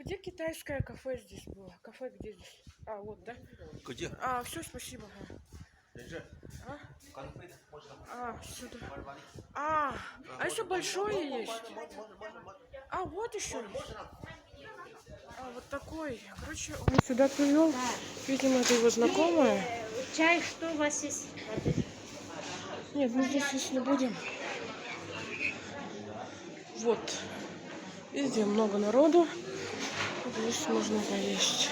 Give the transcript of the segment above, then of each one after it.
где китайское кафе здесь было? Кафе где здесь? А, вот, да? Где? А, все, спасибо. А? Сюда. А еще большое есть. А, вот еще есть. А, вот такой. Короче, он сюда привел. Видимо, это его знакомая. Чай, что у вас есть? Нет, мы здесь есть не будем. Вот. Везде много народу. Здесь можно поесть.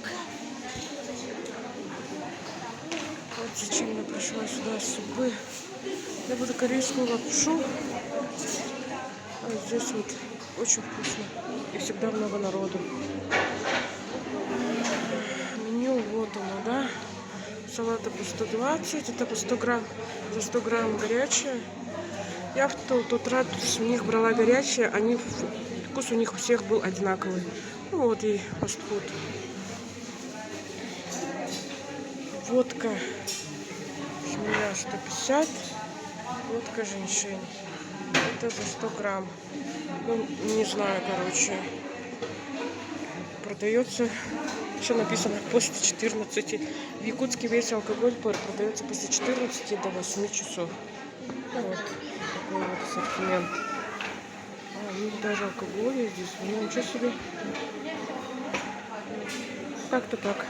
Так. Вот зачем я пришла сюда с супы. Я буду корейскую лапшу. А здесь вот очень вкусно. И всегда много народу. Меню вот оно, да? Салаты по 120, это по 100 грамм, за 100 грамм горячее. Я в тот раз у них брала горячее, вкус у них у всех был одинаковый. Ну вот и фастфуд. Водка семья 150, водка женщин. Это за 100 грамм. Ну, не знаю, короче. Продается, еще написано, после 14. В Якутске весь алкоголь продается после 14 до 8 часов. Вот такой вот ассортимент. У них даже алкоголь здесь. Ну, ничего себе. Как-то так.